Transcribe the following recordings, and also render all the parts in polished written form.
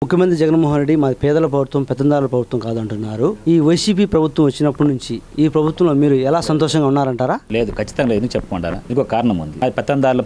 ముఖ్యమంత్రి జగన్మోహన్ రెడ్డి మా పేదల ప్రభుత్వం పెత్తందారుల ప్రభుత్వం కాదంటున్నారు. ఈ వైసీపీ ప్రభుత్వం వచ్చినప్పటి నుంచి ఈ ప్రభుత్వంలో మీరు ఎలా సంతోషంగా ఉన్నారంటారా? లేదు, ఖచ్చితంగా లేదు చెప్పమంటారా. ఇంకో కారణం ఉంది. అది పెత్తందారుల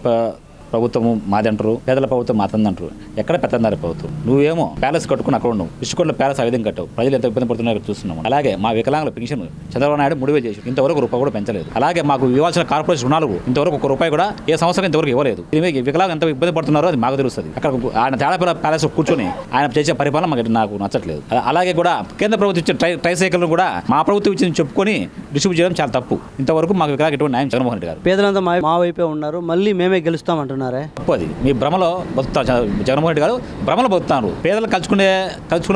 ప్రభుత్వము మాది అంటారు, పేదల ప్రభుత్వం మాతంది అంటారు. ఎక్కడ పెత్తందారి ప్రభుత్వం? నువ్వేమో ప్యాలెస్ కట్టుకుని అక్కడ ఉండవు, ఇసుకొండ ప్యాలెస్ ఆ విధంగా కట్టవు. ప్రజలు ఎంత ఇబ్బంది పడుతున్నారో చూస్తున్నాము. అలాగే మా వికలాంగుల పెన్షన్ చంద్రబాబు నాయుడు 3,000 చేసి ఇంతవరకు రూపాయి కూడా పెంచలేదు. అలాగే మాకు ఇవ్వాల్సిన కార్పొరేషన్ రుణాలు ఇంతవరకు ₹1 కూడా ఏ సంవత్సరం ఇంతవరకు ఇవ్వలేదు. దీని వికలాంగులు ఎంత ఇబ్బంది పడుతున్నారో అది మాకు తెలుస్తుంది. అక్కడ ఆయన తేడాపల్లి ప్యాలెస్ కూర్చొని ఆయన చేసే పరిపాలన నాకు నచ్చట్లేదు. అలాగే కూడా కేంద్ర ప్రభుత్వం ఇచ్చిన ట్రైసైకిల్ కూడా మా ప్రభుత్వం ఇచ్చింది చెప్పుకొని డిస్ట్రిబ్యూట్ చేయడం చాలా తప్పు. ఇంతవరకు మాకు వికలాంగులకు ఎటువంటి న్యాయం జగన్మోహన్ రెడ్డి గారు. పేదలంతా మా వైపే ఉన్నారు, మళ్ళీ మేమే గెలుస్తామంటున్నారే. తప్పు అది. మీ భ్రమలో బతుకుతారు జగన్మోహన్ రెడ్డి గారు, భ్రమలో బతుకుతారు. పేదలు కలుసుకునే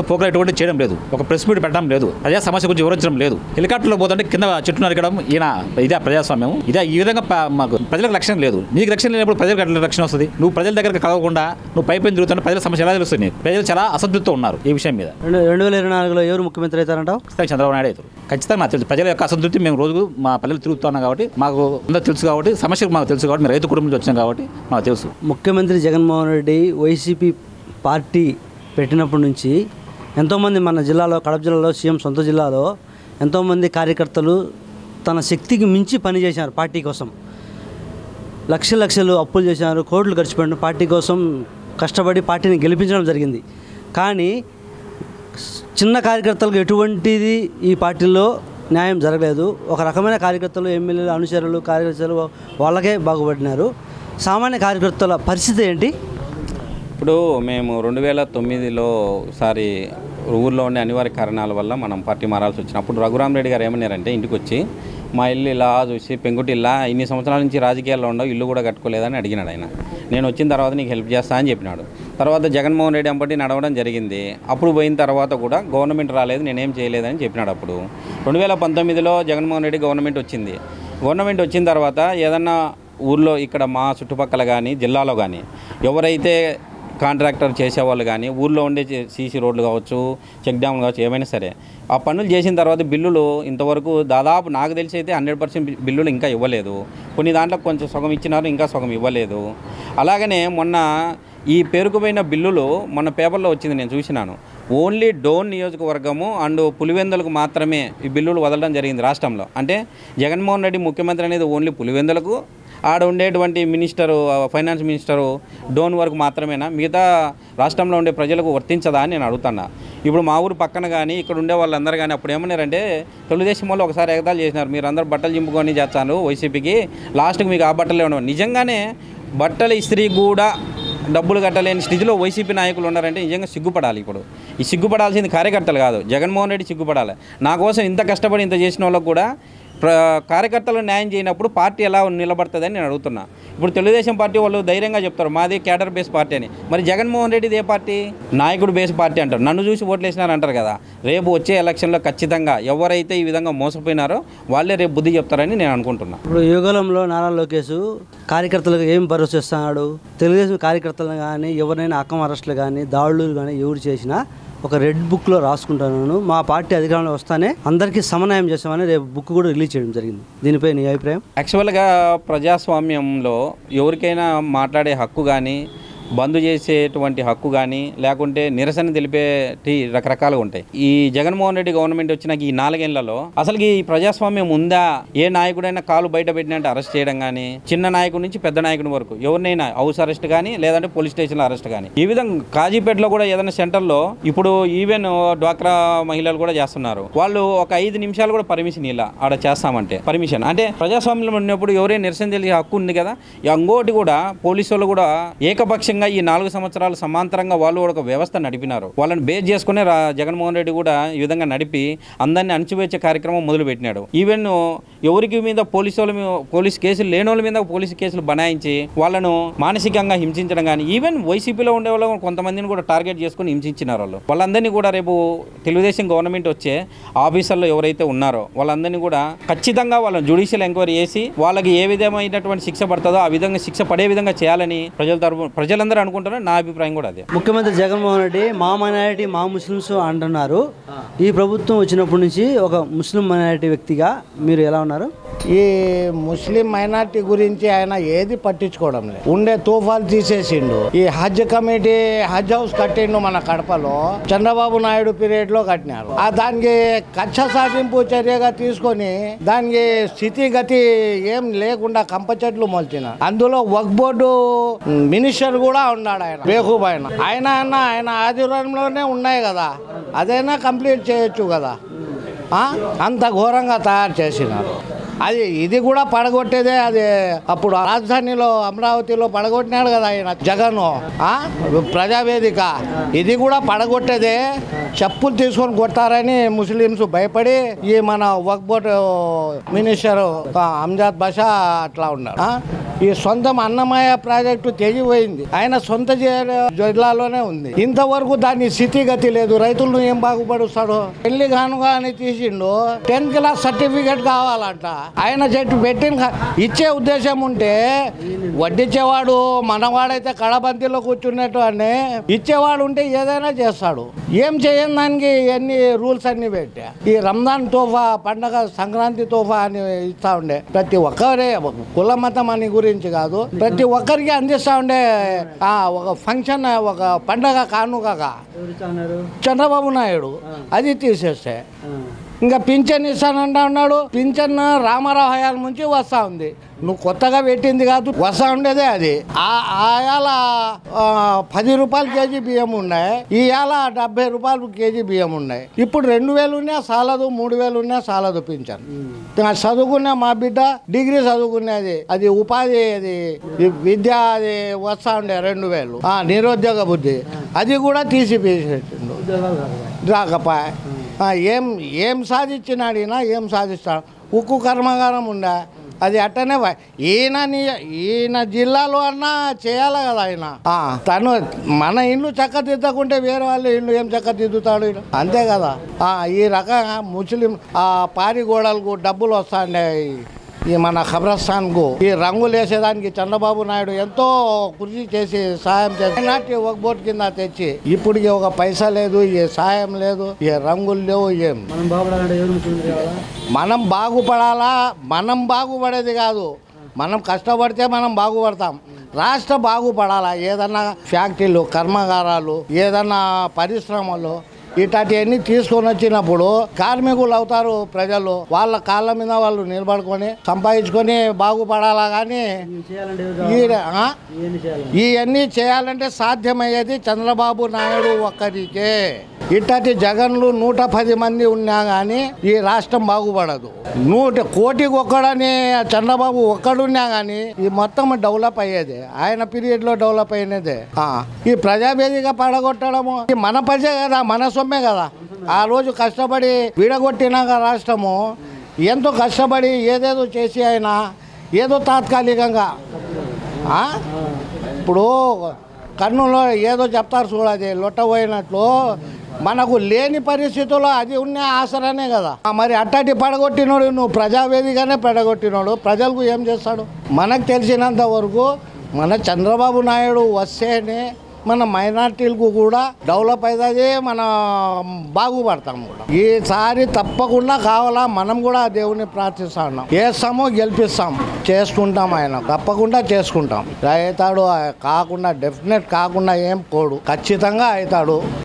పోకలు ఎటువంటి చేయడం లేదు, ఒక ప్రెస్ మీట్ పెట్టడం లేదు, ప్రజా సమస్య గురించి వివరించడం లేదు. హెలికాప్టర్లో పోతుంటే కింద చెట్టు నరకడం ఈయన ఇదే ప్రజాస్వామ్యం. ఇదే ఈ విధంగా మాకు ప్రజలకు రక్షణ లేదు. నీకు రక్షణ లేనప్పుడు ప్రజలకు రక్షణ వస్తుంది. నువ్వు ప్రజల దగ్గరకు కలవకుండా నువ్వు పైపైన తిరుగుతున్న ప్రజల సమస్య ఎలా తెలుస్తుంది? ప్రజలు చాలా అసంతృప్తితో ఉన్నారు ఈ విషయం మీద. 2024లో ఎవరు ముఖ్యమంత్రి అవుతారంటావు? చంద్రబాబు నాయుడు అవుతారు. ఖచ్చితంగా నాకు తెలుసు. ప్రజల యొక్క అసంతృప్తి మేము రోజు మా పల్లెలు తిరుగుతున్నాం కాబట్టి మాకు అందరూ తెలుసు, కాబట్టి సమస్యలు మాకు తెలుసు, కాబట్టి మేము రైతు కుటుంబం నుంచి వచ్చాం కాబట్టి మాకు తెలుసు. ముఖ్యమంత్రి జగన్మోహన్ రెడ్డి వైసీపీ పార్టీ పెట్టినప్పటి నుంచి ఎంతోమంది మన జిల్లాలో, కడప జిల్లాలో, సీఎం సొంత జిల్లాలో ఎంతోమంది కార్యకర్తలు తన శక్తికి మించి పనిచేశారు. పార్టీ కోసం లక్షలు అప్పులు చేశారు, కోట్లు ఖర్చు పెట్టిన పార్టీ కోసం కష్టపడి పార్టీని గెలిపించడం జరిగింది. కానీ చిన్న కార్యకర్తలకు ఎటువంటిది ఈ పార్టీలో న్యాయం జరగలేదు. ఒక రకమైన కార్యకర్తలు, ఎమ్మెల్యేలు, అనుచరులు, కార్యకర్తలు వాళ్ళకే బాగుపడినారు. సామాన్య కార్యకర్తల పరిస్థితి ఏంటి? ఇప్పుడు మేము 2009లో ఒకసారి ఊర్లో ఉండే అనివార్య కారణాల వల్ల మనం పార్టీ మారాల్సి వచ్చినప్పుడు రఘురామరెడ్డి గారు ఏమన్నారంటే, ఇంటికి వచ్చి మా ఇల్లు ఇలా చూసి పెంకుటి ఇల్లా, ఇన్ని సంవత్సరాల నుంచి రాజకీయాల్లో ఉండవు, ఇల్లు కూడా కట్టుకోలేదని అడిగినాడు ఆయన. నేను వచ్చిన తర్వాత నీకు హెల్ప్ చేస్తా అని చెప్పినాడు. తర్వాత జగన్మోహన్ రెడ్డి అంబటి నడవడం జరిగింది. అప్పుడు పోయిన తర్వాత కూడా గవర్నమెంట్ రాలేదు, నేనేం చేయలేదని చెప్పినాడు. అప్పుడు 2019లో జగన్మోహన్ రెడ్డి గవర్నమెంట్ వచ్చింది. గవర్నమెంట్ వచ్చిన తర్వాత ఏదన్నా ఊర్లో ఇక్కడ మా చుట్టుపక్కల కానీ జిల్లాలో కానీ ఎవరైతే కాంట్రాక్టర్ చేసేవాళ్ళు కానీ ఊళ్ళో ఉండే సీసీ రోడ్లు కావచ్చు, చెక్ డ్యామ్లు కావచ్చు, ఏమైనా సరే ఆ పనులు చేసిన తర్వాత బిల్లులు ఇంతవరకు దాదాపు నాకు తెలిసి అయితే 100% బిల్లులు ఇంకా ఇవ్వలేదు. కొన్ని దాంట్లో కొంచెం సగం ఇచ్చినారు, ఇంకా సగం ఇవ్వలేదు. అలాగనే మొన్న ఈ పేరుకుపోయిన బిల్లులు మొన్న పేపర్లో వచ్చింది, నేను చూసినాను. ఓన్లీ డోన్ నియోజకవర్గము అండ్ పులివెందులకు మాత్రమే ఈ బిల్లులు వదలడం జరిగింది రాష్ట్రంలో. అంటే జగన్మోహన్ రెడ్డి ముఖ్యమంత్రి అనేది ఓన్లీ పులివెందులకు, ఆడ ఉండేటువంటి మినిస్టరు, ఫైనాన్స్ మినిస్టరు డోన్ వరకు మాత్రమేనా, మిగతా రాష్ట్రంలో ఉండే ప్రజలకు వర్తించదా అని నేను అడుగుతున్నా. ఇప్పుడు మా ఊరు పక్కన కానీ ఇక్కడ ఉండే వాళ్ళందరూ కానీ అప్పుడు ఏమన్నారంటే, తెలుగుదేశం వాళ్ళు ఒకసారి ఎగతాళి చేసినారు, మీరు అందరూ బట్టలు చింపుకొని చేస్తాను వైసీపీకి, లాస్ట్కి మీకు ఆ బట్టలే ఉండవు. నిజంగానే బట్టల ఇస్త్రీ కూడా డబ్బులు కట్టలేని స్థితిలో వైసీపీ నాయకులు ఉన్నారంటే నిజంగా సిగ్గుపడాలి. ఇప్పుడు ఈ సిగ్గుపడాల్సింది కార్యకర్తలు కాదు, జగన్మోహన్ రెడ్డి సిగ్గుపడాలి. నా కోసం ఇంత కష్టపడి ఇంత చేసిన వాళ్ళకు కూడా కార్యకర్తలు న్యాయం చేయనప్పుడు పార్టీ ఎలా నిలబడుతుందని నేను అడుగుతున్నా. ఇప్పుడు తెలుగుదేశం పార్టీ వాళ్ళు ధైర్యంగా చెప్తారు మాది క్యాడర్ బేస్ పార్టీ అని. మరి జగన్మోహన్ రెడ్డిది ఏ పార్టీ? నాయకుడు బేస్ పార్టీ అంటారు. నన్ను చూసి ఓట్లు వేసినారంటారు కదా. రేపు వచ్చే ఎలక్షన్లో ఖచ్చితంగా ఎవరైతే ఈ విధంగా మోసపోయినారో వాళ్ళే రేపు బుద్ధి చెప్తారని నేను అనుకుంటున్నా. ఇప్పుడు యుగలంలో నారా లోకేష్ కార్యకర్తలకు ఏం భరోసా ఇస్తున్నాడు? తెలుగుదేశం కార్యకర్తలను కానీ ఎవరైనా అక్కం అరెస్టులు కానీ దాడులు కానీ ఎవరు చేసినా ఒక రెడ్ బుక్లో రాసుకుంటాను, మా పార్టీ అధికారంలో వస్తానే అందరికీ సమన్వయం చేస్తామని రేపు బుక్ కూడా రిలీజ్ చేయడం జరిగింది. దీనిపై నీ అభిప్రాయం? యాక్చువల్గా ప్రజాస్వామ్యంలో ఎవరికైనా మాట్లాడే హక్కు కానీ, బంద్ చేసేటువంటి హక్కు కానీ, లేకుంటే నిరసన తెలిపేటి రకరకాలుగా ఉంటాయి. ఈ జగన్మోహన్ రెడ్డి గవర్నమెంట్ వచ్చినాక ఈ 4 ఏళ్లలో అసలు ఈ ప్రజాస్వామ్యం ఉందా? ఏ నాయకుడైనా కాలు బయట పెట్టినట్టు అరెస్ట్ చేయడం కానీ, చిన్న నాయకుడి నుంచి పెద్ద నాయకుడి వరకు ఎవరినైనా హౌస్ అరెస్ట్ కానీ, లేదంటే పోలీస్ స్టేషన్లో అరెస్ట్ కానీ. ఈ విధంగా కాజీపేటలో కూడా ఏదైనా సెంటర్లో ఇప్పుడు ఈవెన్ డ్వాక్రా మహిళలు కూడా చేస్తున్నారు. వాళ్ళు ఒక 5 నిమిషాలు కూడా పర్మిషన్ ఇలా ఆడ చేస్తామంటే పర్మిషన్ అంటే ప్రజాస్వామ్యంలో ఉన్నప్పుడు ఎవరైనా నిరసన తెలిసే హక్కు ఉంది కదా. ఇంకోటి కూడా పోలీసు వాళ్ళు కూడా ఏకపక్షంగా ఈ 4 సంవత్సరాలు సమాంతరంగా వాళ్ళు కూడా ఒక వ్యవస్థ నడిపినారు. వాళ్ళని బేస్ చేసుకునే జగన్మోహన్ రెడ్డి కూడా ఈ విధంగా నడిపి అందరినీ అణచివేసే కార్యక్రమం మొదలుపెట్టినాడు. ఈవెన్ ఎవరికి మీద పోలీస్ కేసులు లేని వాళ్ళ మీద పోలీసు కేసులు బనాయించి వాళ్ళను మానసికంగా హింసించడం కానీ, ఈవెన్ వైసీపీలో ఉండే వాళ్ళు కొంతమందిని కూడా టార్గెట్ చేసుకుని హింసించినారు. వాళ్ళందరినీ కూడా రేపు తెలుగుదేశం గవర్నమెంట్ వచ్చే ఆఫీసర్లు ఎవరైతే ఉన్నారో వాళ్ళందరినీ కూడా ఖచ్చితంగా వాళ్ళని జ్యుడిషియల్ ఎంక్వైరీ చేసి వాళ్ళకి ఏ విధమైనటువంటి శిక్ష పడుతుందో ఆ విధంగా శిక్ష పడే విధంగా చేయాలని ప్రజలందరూ అనుకుంటారు. నా అభిప్రాయం కూడా అదే. ముఖ్యమంత్రి జగన్మోహన్ రెడ్డి మా మైనారిటీ మా ముస్లిమ్స్ అంటున్నారు. ఈ ప్రభుత్వం వచ్చినప్పటి నుంచి ఒక ముస్లిం మైనారిటీ వ్యక్తిగా మీరు ఎలా ఉన్నారు? ఈ ముస్లిం మైనార్టీ గురించి ఆయన ఏది పట్టించుకోవడం లేదు. ఉండే తూఫాలు తీసేసిండు. ఈ హజ్ కమిటీ హజ్ హౌస్ కట్టిండు మన కడపలో, చంద్రబాబు నాయుడు పీరియడ్ లో కట్టినారు. దానికి కక్ష సాధింపు చర్యగా తీసుకొని దానికి స్థితిగతి ఏం లేకుండా కంప చెట్లు మొలిచినారు. అందులో వక్ఫ్ బోర్డు మినిస్టర్ కూడా ఉన్నాడు ఆయన, బేహూబ్ ఆయన ఆధ్వర్యంలోనే ఉన్నాయి కదా, అదైనా కంప్లీట్ చేయొచ్చు కదా. అంత ఘోరంగా తయారు చేసినారు. ఇది కూడా పడగొట్టేదే. అది అప్పుడు రాజధానిలో అమరావతిలో పడగొట్టినాడు కదా ఆయన జగన్, ప్రజావేదిక. ఇది కూడా పడగొట్టేదే. చెప్పులు తీసుకొని కొట్టారని ముస్లిమ్స్ భయపడి ఈ మన వక్ఫ్ బోర్డు మినిస్టర్ అంజాద్ బాషా అట్లా ఉన్నారు. ఈ సొంతం అన్నమయ్య ప్రాజెక్టు తెగిపోయింది, ఆయన సొంత జిల్లాలోనే ఉంది. ఇంతవరకు దాని స్థితిగతి లేదు. రైతులను ఏం బాగుపడుస్తాడు? పెళ్లి కానుగా అని తీసిండు, 10th క్లాస్ సర్టిఫికేట్ కావాలంట. ఆయన చెట్టు పెట్టిన ఇచ్చే ఉద్దేశం ఉంటే వడ్డిచ్చేవాడు మనవాడైతే కడబంతిలో కూర్చున్నట్టు అని ఇచ్చేవాడు ఉంటే ఏదైనా చేస్తాడు. ఏం చేయని దానికి ఎన్ని రూల్స్ అన్ని పెట్టా. ఈ రంజాన్ తోఫా పండగ, సంక్రాంతి తోఫా అని ఇస్తా ఉండే. ప్రతి ఒక్కరే కుల మతం అని గురించి కాదు, ప్రతి ఒక్కరికి అందిస్తా ఉండే ఒక ఫంక్షన్, ఒక పండగ కానుకగా చంద్రబాబు నాయుడు. అది తీసేస్తే ఇంకా పింఛన్ ఇస్తానంటా ఉన్నాడు. పింఛన్ రామారావు హయాల నుంచి వస్తూ ఉంది. నువ్వు కొత్తగా పెట్టింది కాదు, వస్తూ ఉండేదే అది. ఆయాల 10 రూపాయలు కేజీ బియ్యం ఉన్నాయి, ఈయాల 70 రూపాయలు కేజీ బియ్యం ఉన్నాయి. ఇప్పుడు 2000 ఉన్నా చాలదు, 3000 ఉన్నా చాలదు పింఛన్. చదువుకునే మా బిడ్డ డిగ్రీ చదువుకునేది, అది ఉపాధి, అది విద్య, అది వస్తూ ఉండే 2000. నిరుద్యోగ బుద్ధి అది కూడా తీసిపేసేసిండు. రాకపోయా ఏం సాధించినాడు ఈయన? ఏం సాధిస్తాడు? ఉక్కు కర్మాగారం ఉండే, అది అట్టనే ఈయన జిల్లాలో అన్నా చేయాలి కదా ఆయన. తను మన ఇల్లు చక్కదిద్దకుంటే వేరే వాళ్ళ ఇల్లు ఏం చక్కదిద్దుతాడు? అంతే కదా. ఈ రకంగా ముస్లిం పారి గోడలకు డబ్బులు వస్తాండే ఈ మన ఖబరస్థాన్కు ఈ రంగులు వేసేదానికి చంద్రబాబు నాయుడు ఎంతో కృషి చేసి సాయం చేసి ఒక బోర్డు కింద తెచ్చి ఇప్పటికి ఒక పైసా లేదు, ఏ సాయం లేదు, ఏ రంగులు లేవు. ఏం మనం బాగుపడాలా? మనం బాగుపడేది కాదు, మనం కష్టపడితే మనం బాగుపడతాం. రాష్ట్రం బాగుపడాలా? ఏదన్నా ఫ్యాక్టరీలు, కర్మాగారాలు, ఏదన్నా పరిశ్రమలు ఇట్లాంటివన్నీ తీసుకొని వచ్చినప్పుడు కార్మికులు అవుతారు ప్రజలు. వాళ్ళ కాళ్ళ మీద వాళ్ళు నిలబడుకొని సంపాదించుకొని బాగుపడాలా. కానీ ఇవన్నీ చేయాలంటే సాధ్యమయ్యేది చంద్రబాబు నాయుడు ఒక్కరికే. ఇట్లాంటి జగన్లు 110 మంది ఉన్నా కానీ ఈ రాష్ట్రం బాగుపడదు. 100 కోటికి ఒక్కడని చంద్రబాబు ఒక్కడున్నా కానీ ఈ మొత్తం డెవలప్ అయ్యేది ఆయన పీరియడ్ లో డెవలప్ అయినదే. ఈ ప్రజావేదిక పడగొట్టడము మన ప్రజే కదా, మన సొమ్మే కదా. ఆ రోజు కష్టపడి విడగొట్టినాక రాష్ట్రము ఎంతో కష్టపడి ఏదేదో చేసి ఆయన ఏదో తాత్కాలికంగా ఇప్పుడు కర్నూలులో ఏదో చెప్తారు చూడది లొట్టపోయినట్లు, మనకు లేని పరిస్థితుల్లో అది ఉన్న ఆసరానే కదా. మరి అట్టటి పడగొట్టినోడు, నువ్వు ప్రజావేదికనే పడగొట్టినోడు ప్రజలకు ఏం చేస్తాడు? మనకు తెలిసినంత వరకు మన చంద్రబాబు నాయుడు వస్తేనే మన మైనార్టీలకు కూడా డెవలప్ అవుతుంది, మన బాగుపడతాం కూడా. ఈసారి తప్పకుండా కావాలా, మనం కూడా దేవుని ప్రార్థిస్తున్నాం. చేస్తాము, గెలిపిస్తాం, చేసుకుంటాం. ఆయన తప్పకుండా చేసుకుంటాం. అవుతాడు, కాకుండా డెఫినెట్ కాకుండా ఏం పోడు, ఖచ్చితంగా అవుతాడు.